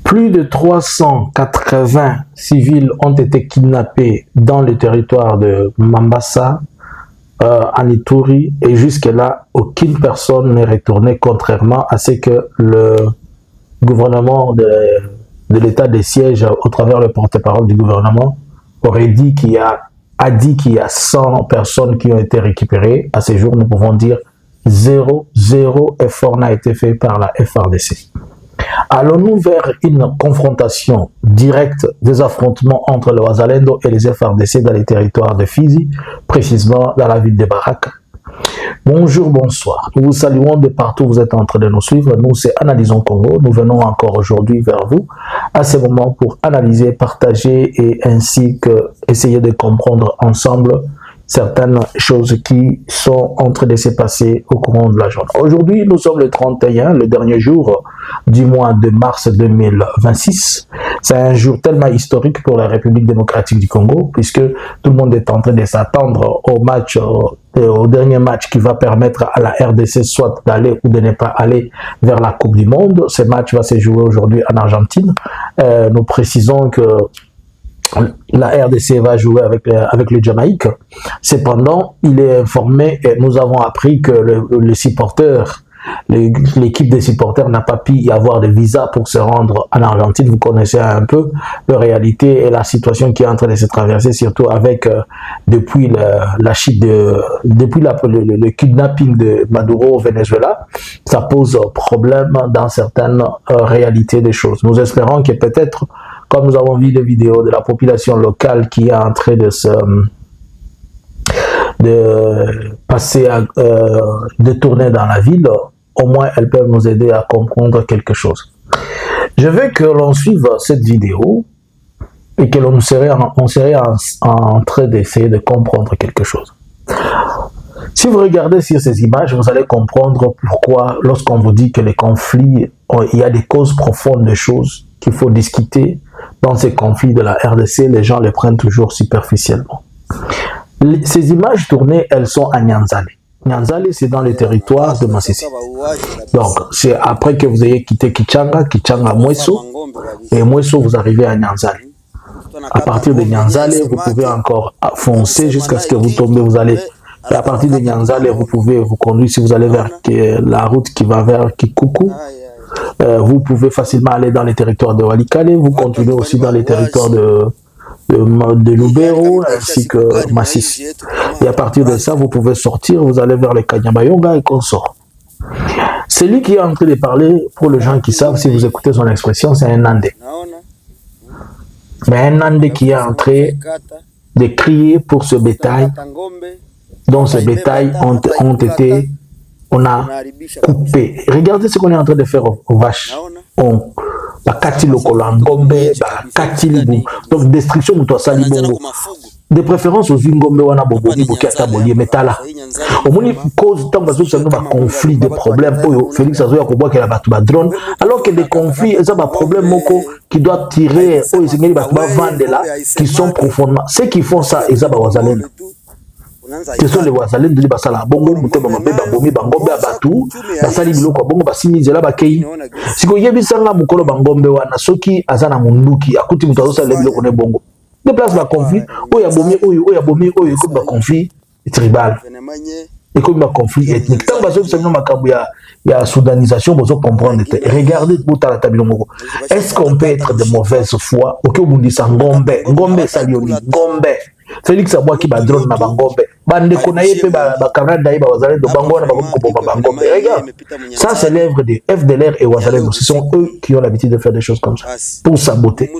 Plus de 380 civils ont été kidnappés dans le territoire de Mambasa, en Ituri, et jusque-là, aucune personne n'est retournée, contrairement à ce que le gouvernement de l'état de siège, au travers le porte-parole du gouvernement, aurait dit qu'il y a 100 personnes qui ont été récupérées. À ce jour, nous pouvons dire zéro effort n'a été fait par la FARDC. Allons-nous vers une confrontation directe des affrontements entre le Wazalendo et les FARDC dans les territoires de Fizi, précisément dans la ville de Baraka? Bonjour, bonsoir. Nous vous saluons de partout où vous êtes en train de nous suivre. Nous, c'est Analysons Congo. Nous venons encore aujourd'hui vers vous à ce moment pour analyser, partager et ainsi que essayer de comprendre ensemble certaines choses qui sont en train de se passer au courant de la journée. Aujourd'hui, nous sommes le 31, le dernier jour du mois de mars 2026. C'est un jour tellement historique pour la République démocratique du Congo, puisque tout le monde est en train de s'attendre au match, au dernier match qui va permettre à la RDC soit d'aller ou de ne pas aller vers la Coupe du Monde. Ce match va se jouer aujourd'hui en Argentine. Nous précisons que la RDC va jouer avec le Jamaïque. Cependant, il est informé et nous avons appris que le supporter, l'équipe des supporters n'a pas pu y avoir de visa pour se rendre en Argentine. Vous connaissez un peu la réalité et la situation qui est en train de se traverser, surtout avec depuis la chute depuis le kidnapping de Maduro au Venezuela. Ça pose problème dans certaines réalités des choses. Nous espérons que peut-être, comme nous avons vu des vidéos de la population locale qui est en train de tourner dans la ville, au moins elles peuvent nous aider à comprendre quelque chose. Je veux que l'on suive cette vidéo et que l'on serait en train d'essayer de comprendre quelque chose. Si vous regardez sur ces images, vous allez comprendre pourquoi, lorsqu'on vous dit que les conflits, il y a des causes profondes de choses qu'il faut discuter dans ces conflits de la RDC, les gens les prennent toujours superficiellement. Ces images tournées, elles sont à Nyanzale. Nyanzale, c'est dans le territoire de Masisi. Donc, c'est après que vous ayez quitté Kichanga Mweso, et Mweso, vous arrivez à Nyanzale. À partir de Nyanzale, vous pouvez encore foncer jusqu'à ce que vous tombez, vous allez. Et à partir de Nyanzale, vous pouvez vous conduire si vous allez vers la route qui va vers Kikuku. Vous pouvez facilement aller dans les territoires de Walikale, vous continuez aussi dans les territoires de Lubero ainsi que Masisi. Et à partir de ça, vous pouvez sortir, vous allez vers les Kanyabayonga et consort. Celui qui est en train de parler, pour les gens qui savent, si vous écoutez son expression, c'est un Nandé. Mais un Nandé qui est en train de crier pour ce bétail, dont ces bétails on a coupé. Regardez ce qu'on est en train de faire aux vaches. Donc, destruction de toi, salibongo. De préférence aux Ngombe wana bobomi bokata bolie metala. Au moins cause tant que ça nous va conflit des problèmes. Félix Azoya koboa que la batu ba drone. Alors que des conflits, ça va problème moko qui doit tirer au Isengeli batu ba vendre là, qui sont profondément. Ceux qui font ça, ils ont wazalendo. Ce sont les wazalendo de basala bongo muteba mabeba bomi bangombe abatu basali biloko bongo basimizela bakei siko yebisanga mukolo bangombe wana soki azana munduki akuti mutazo sala biloko ne bongo de place ba conflit oya bomi oyo ko ba conflit tribal et comme un conflit ethnique tant bazo bisanyo makambo ya soudanisation bozo comprendre. Regardez bota la tabilo moko. Est-ce qu'on peut être de mauvaise foi OK obundisa ngombe salioli ngombe Félix Aboua qui va drone na bangombe. Bande konaye pe ba Canada ba wazalendo bango na ba bangombe. Regarde. Ça c'est l'œuvre des FDLR et wazalendo. Ce sont eux qui ont l'habitude de faire des choses comme ça pour saboter.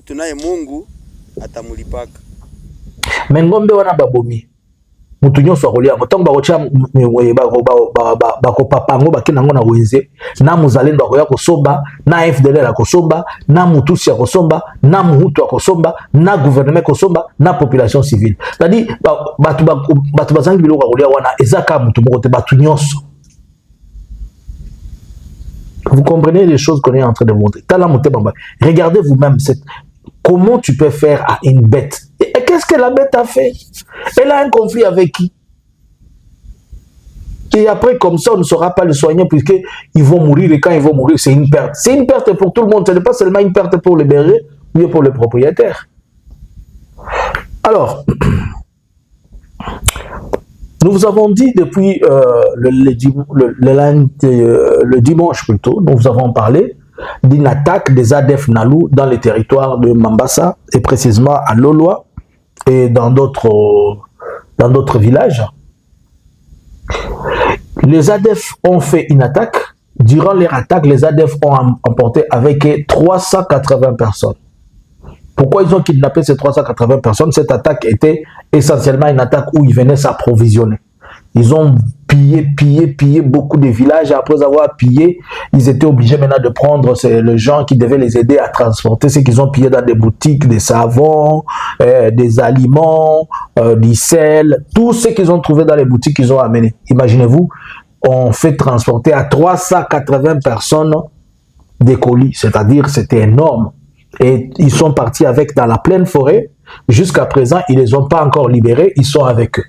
Mais ngombe wana babomi. Mutu nyonso akolia motango bakotia bakopapango bakenango na wenze na muzalendo akoya kosomba na FDLR akosomba na mutusi akosomba na muhutu akosomba na gouvernement akosomba na population civile. C'est-à-dire batu bazangi biloko akolia wana ezaka mutu moko te batu nyonso. Vous comprenez les choses qu'on est en train de montrer. Regardez vous-même comment tu peux faire à une bête. Et qu'est-ce que la bête a fait? Elle a un conflit avec qui? Et après, comme ça, on ne saura pas le soigner puisqu'ils vont mourir et quand ils vont mourir, c'est une perte. C'est une perte pour tout le monde. Ce n'est pas seulement une perte pour les bergers, mais pour les propriétaires. Alors, nous vous avons dit depuis le dimanche plutôt, nous vous avons parlé d'une attaque des ADF Nalou dans les territoires de Mambasa et précisément à Loloa et dans d'autres villages. Les ADF ont fait une attaque. Durant leur attaque, les ADF ont emporté avec 380 personnes. Pourquoi ils ont kidnappé ces 380 personnes? Cette attaque était essentiellement une attaque où ils venaient s'approvisionner. Ils ont pillé beaucoup de villages. Après avoir pillé, ils étaient obligés maintenant de prendre les gens qui devaient les aider à transporter ce qu'ils ont pillé dans des boutiques, des savons, des aliments, du sel, tout ce qu'ils ont trouvé dans les boutiques qu'ils ont amené. Imaginez-vous, on fait transporter à 380 personnes des colis, c'est-à-dire c'était énorme. Et ils sont partis avec dans la pleine forêt. Jusqu'à présent, ils ne les ont pas encore libérés, ils sont avec eux.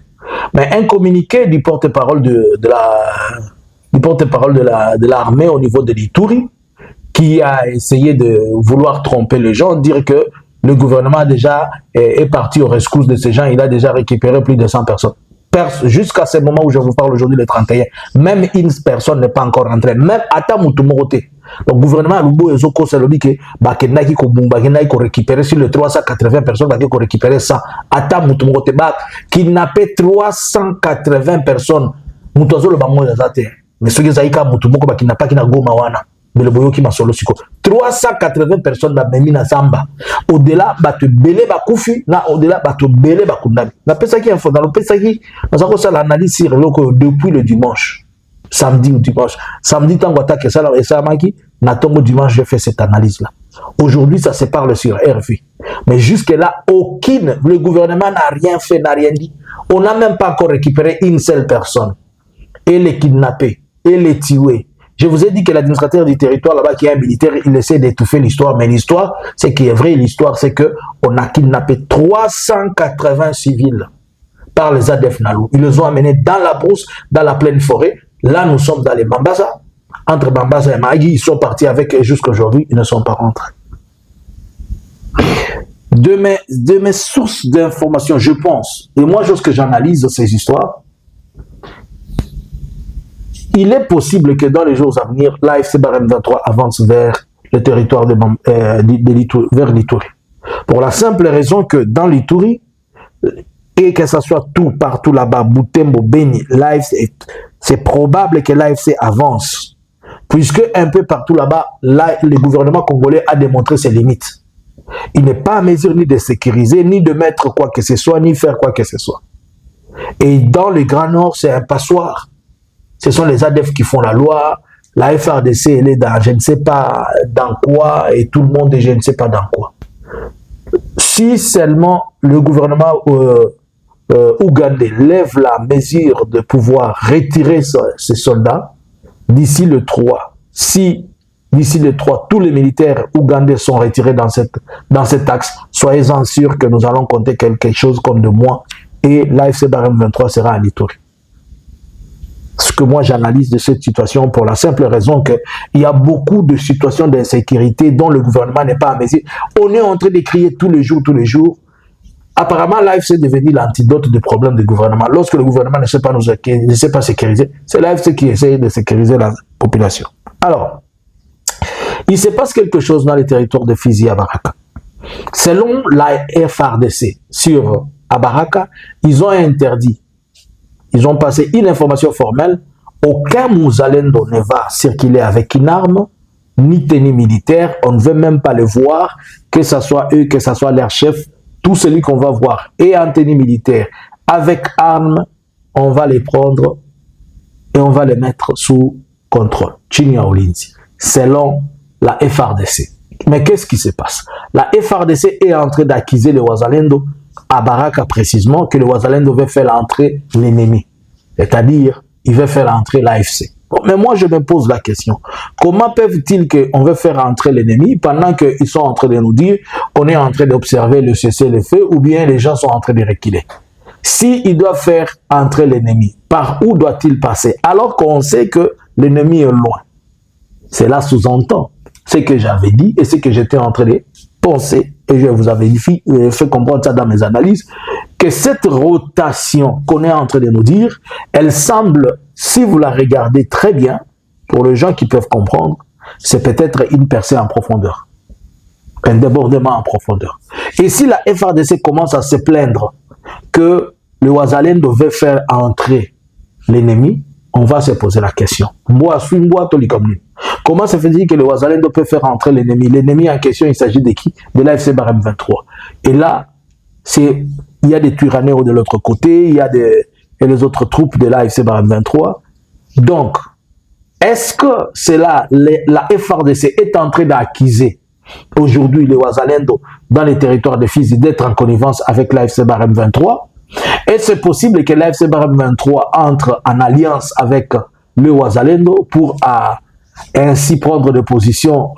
Mais un communiqué du porte-parole de l'armée au niveau de l'Ituri, qui a essayé de vouloir tromper les gens, dire que le gouvernement déjà est parti aux rescousse de ces gens, il a déjà récupéré plus de 100 personnes. Jusqu'à ce moment où je vous parle aujourd'hui, le 31, même une personne n'est pas encore rentrée, même à Tamutumorote. Le gouvernement a Lubo c'est le dit que Bakenaki ko récupérer sur les 380 personnes, Bakenaki ko récupérer 100. À Tamutumorote, kidnapper 380 personnes. Mutozo le bango yazate. Mais ceux qui zaïka Mutumoko bakinapa kina goma wana. Mais le boyo qui m'a solo siko. 380 personnes dans Memina Zamba. Au-delà, batu belé bakoufi, là au-delà, batu belé bakundami. La pesa qui info, dans le pesa qui, nous avons ça l'analyse sur depuis le dimanche. Samedi ou dimanche. Samedi, tant que attaque ça, et ça, Maki, Natongo dimanche, j'ai fait cette analyse-là. Aujourd'hui, ça se parle sur RV. Mais jusque-là, le gouvernement n'a rien fait, n'a rien dit. On n'a même pas encore récupéré une seule personne. Et les kidnapper, et les tuer. Je vous ai dit que l'administrateur du territoire là-bas, qui est un militaire, il essaie d'étouffer l'histoire. Mais l'histoire, c'est qui est vrai, l'histoire, c'est qu'on a kidnappé 380 civils par les ADF Nalou. Ils les ont amenés dans la brousse, dans la pleine forêt. Là, nous sommes dans les Mambasa. Entre Mambasa et Magui, ils sont partis avec et jusqu'à aujourd'hui, ils ne sont pas rentrés. De mes sources d'informations, je pense, et moi, lorsque j'analyse ces histoires, il est possible que dans les jours à venir, l'AFC Barème 23 avance vers le territoire vers l'Ituri. Pour la simple raison que dans l'Ituri, et que ce soit tout, partout là-bas, Boutembo, Beni, l'AFC, c'est probable que l'AFC avance. Puisque un peu partout là-bas, le gouvernement congolais a démontré ses limites. Il n'est pas à mesure ni de sécuriser, ni de mettre quoi que ce soit, ni faire quoi que ce soit. Et dans le Grand Nord, c'est un passoire. Ce sont les ADF qui font la loi. La FRDC, elle est dans je ne sais pas dans quoi, et tout le monde est je ne sais pas dans quoi. Si seulement le gouvernement ougandais lève la mesure de pouvoir retirer ses soldats d'ici le 3, si d'ici le 3, tous les militaires ougandais sont retirés dans cet axe, soyez-en sûrs que nous allons compter quelque chose comme 2 mois et l'AFC Barème 23 sera à l'Ituri. Ce que moi j'analyse de cette situation pour la simple raison qu'il y a beaucoup de situations d'insécurité dont le gouvernement n'est pas à mesure. On est en train de crier tous les jours. Apparemment, l'AFC est devenu l'antidote du problème du gouvernement. Lorsque le gouvernement ne sait pas sécuriser, c'est l'AFC qui essaie de sécuriser la population. Alors, il se passe quelque chose dans les territoires de Fizi à Baraka. Selon la FRDC sur Abaraka, ils ont interdit, ils ont passé une information formelle, aucun Mouzalendo ne va circuler avec une arme, ni tenue militaire, on ne veut même pas le voir, que ce soit eux, que ce soit leur chef, tout celui qu'on va voir et en tenue militaire, avec armes, on va les prendre et on va les mettre sous contrôle. Chinya Olinzi, selon la FRDC. Mais qu'est-ce qui se passe? La FRDC est en train d'accuser les Wazalendo à Baraka précisément que le Wazalendo veut faire entrer l'ennemi. C'est-à-dire, il veut faire entrer l'AFC. Bon, mais moi, je me pose la question. Comment peuvent-ils qu'on veut faire entrer l'ennemi pendant qu'ils sont en train de nous dire qu'on est en train d'observer le cessez-le-feu ou bien les gens sont en train de reculer? S'il doit faire entrer l'ennemi, par où doit-il passer? Alors qu'on sait que l'ennemi est loin. Cela sous-entend ce que j'avais dit et ce que j'étais en train de penser, et je vous avais fait comprendre ça dans mes analyses, que cette rotation qu'on est en train de nous dire, elle semble, si vous la regardez très bien, pour les gens qui peuvent comprendre, c'est peut-être une percée en profondeur, un débordement en profondeur. Et si la FARDC commence à se plaindre que le Wazalendo veut faire entrer l'ennemi, on va se poser la question. Comment se fait-il que le Wazalendo peut faire entrer l'ennemi? L'ennemi en question, il s'agit de qui? De l'AFC Barème 23. Et là, il y a des Tyrannéos de l'autre côté, il y a les autres troupes de l'AFC Barème 23. Donc, est-ce que la FARDC est en train d'acquiser aujourd'hui le Wazalendo dans les territoires de Fizi d'être en connivence avec l'AFC Barème 23? Est-ce possible que l'AFC Barème 23 entre en alliance avec le Wazalendo pour ainsi prendre des positions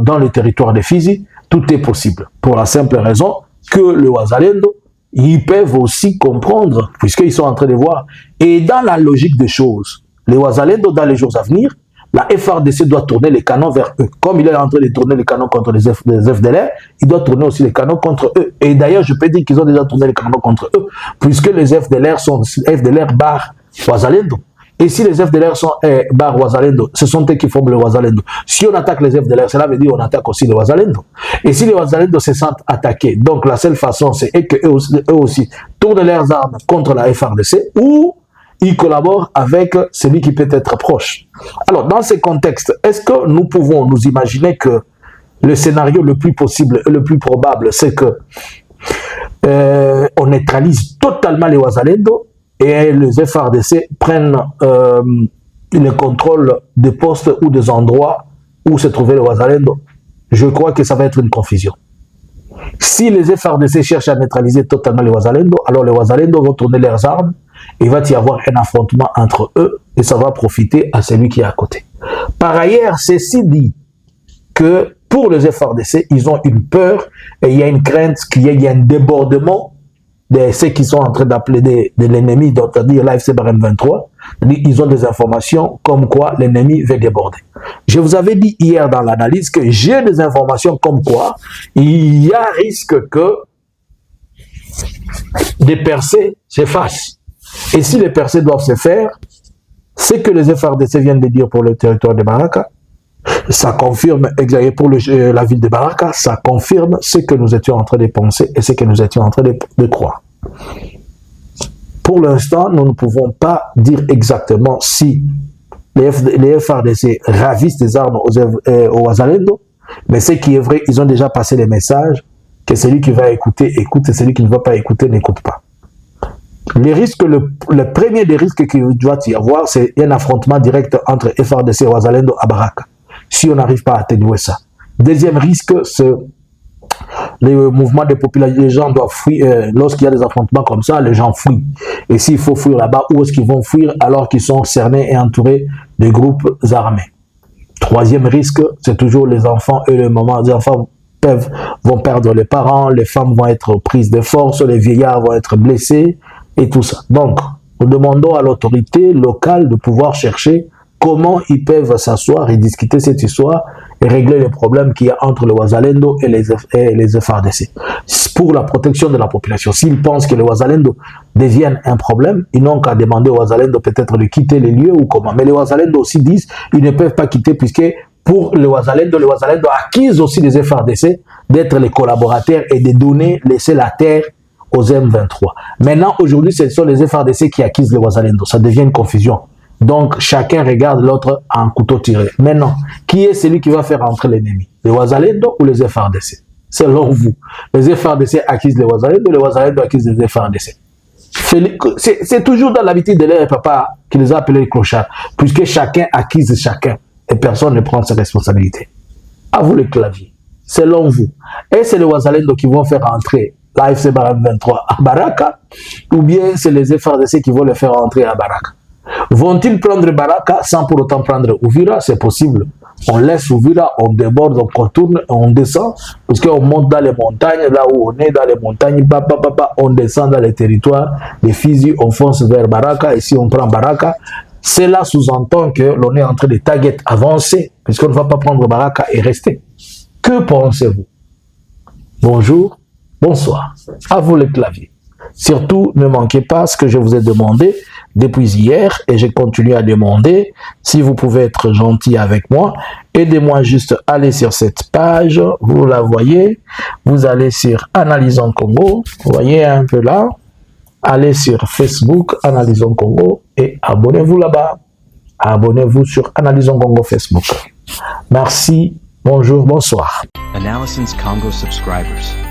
dans le territoire de Fizi? Tout est possible, pour la simple raison que le Wazalendo, ils peuvent aussi comprendre, puisqu'ils sont en train de voir, et dans la logique des choses, les Wazalendo, dans les jours à venir, la FARDC doit tourner les canons vers eux. Comme il est en train de tourner les canons contre les FDLR, il doit tourner aussi les canons contre eux. Et d'ailleurs, je peux dire qu'ils ont déjà tourné les canons contre eux, puisque les FDLR sont FDLR bar Wazalendo. Et si les FDLR sont bar Wazalendo, ce sont eux qui forment le Wazalendo. Si on attaque les FDLR, cela veut dire qu'on attaque aussi les Wazalendo. Et si les Wazalendo se sentent attaqués, donc la seule façon, c'est qu'eux aussi tournent leurs armes contre la FARDC ou ils collaborent avec celui qui peut être proche. Alors, dans ce contexte, est-ce que nous pouvons nous imaginer que le scénario le plus possible et le plus probable, c'est que on neutralise totalement les Wazalendo et les FARDC prennent le contrôle des postes ou des endroits où se trouvait le Wazalendo? Je crois que ça va être une confusion. Si les FARDC cherchent à neutraliser totalement les Wazalendo, alors les Wazalendo vont tourner leurs armes, il va y avoir un affrontement entre eux et ça va profiter à celui qui est à côté. Par ailleurs, ceci dit que pour les FARDC, ils ont une peur et il y a une crainte qu'il y ait un débordement de ceux qui sont en train d'appeler de l'ennemi, c'est-à-dire l'AFC Barème 23. Ils ont des informations comme quoi l'ennemi veut déborder. Je vous avais dit hier dans l'analyse que j'ai des informations comme quoi il y a risque que des percées se fassent. Et si les percées doivent se faire, ce que les FARDC viennent de dire pour le territoire de Baraka, ça confirme, pour la ville de Baraka, ça confirme ce que nous étions en train de penser et ce que nous étions en train de croire. Pour l'instant, nous ne pouvons pas dire exactement si les FARDC ravissent des armes aux Wazalendo, mais ce qui est vrai, ils ont déjà passé les messages que celui qui va écouter, écoute, et celui qui ne va pas écouter, n'écoute pas. Les risques, le premier des risques qu'il doit y avoir, c'est un affrontement direct entre FARDC et Wazalendo à Baraka, si on n'arrive pas à atténuer ça. Deuxième risque, c'est les mouvements de population. Les gens doivent fuir. Lorsqu'il y a des affrontements comme ça, les gens fuient. Et s'il faut fuir là-bas, où est-ce qu'ils vont fuir alors qu'ils sont cernés et entourés de groupes armés? Troisième risque, c'est toujours les enfants et les mamans. Les enfants vont perdre les parents, les femmes vont être prises de force, les vieillards vont être blessés et tout ça. Donc, nous demandons à l'autorité locale de pouvoir chercher comment ils peuvent s'asseoir et discuter cette histoire et régler les problèmes qu'il y a entre le Wazalendo et les FARDC. Pour la protection de la population. S'ils pensent que le Wazalendo devienne un problème, ils n'ont qu'à demander au Wazalendo peut-être de quitter les lieux ou comment. Mais les Wazalendo aussi disent qu'ils ne peuvent pas quitter puisque pour le Wazalendo acquise aussi des FARDC d'être les collaborateurs et de laisser la terre aux M23. Maintenant, aujourd'hui, ce sont les FARDC qui acquisent le Wazalendo. Ça devient une confusion. Donc, chacun regarde l'autre en couteau tiré. Maintenant, qui est celui qui va faire entrer l'ennemi? Les Wazalendo ou les FARDC? Selon vous, les FARDC acquisent les Wazalendo acquisent les FARDC. C'est toujours dans l'habitude de leur papa qui les a appelés les clochards, puisque chacun acquise chacun et personne ne prend ses responsabilités. À vous le clavier. Selon vous, est-ce c'est les Wazalendo qui vont faire entrer l'AFC Barème 23 à Baraka ou bien c'est les FARDC qui vont le faire entrer à Baraka? Vont-ils prendre Baraka sans pour autant prendre Uvira? C'est possible. on laisse Uvira, on déborde, on contourne, on descend, parce qu'on monte dans les montagnes, là où on est dans les montagnes, on descend dans les territoires, les Fizi, on fonce vers Baraka, et si on prend Baraka, cela sous-entend que l'on est en train de target avancer, puisqu'on ne va pas prendre Baraka et rester. Que pensez-vous? Bonjour, bonsoir, à vous le clavier. Surtout, ne manquez pas ce que je vous ai demandé depuis hier et je continue à demander. Si vous pouvez être gentil avec moi, aidez-moi juste à aller sur cette page. Vous la voyez. Vous allez sur Analysons Congo. Vous voyez un peu là. Allez sur Facebook, Analysons Congo et abonnez-vous là-bas. Abonnez-vous sur Analysons Congo Facebook. Merci. Bonjour, bonsoir. Analysons Congo subscribers.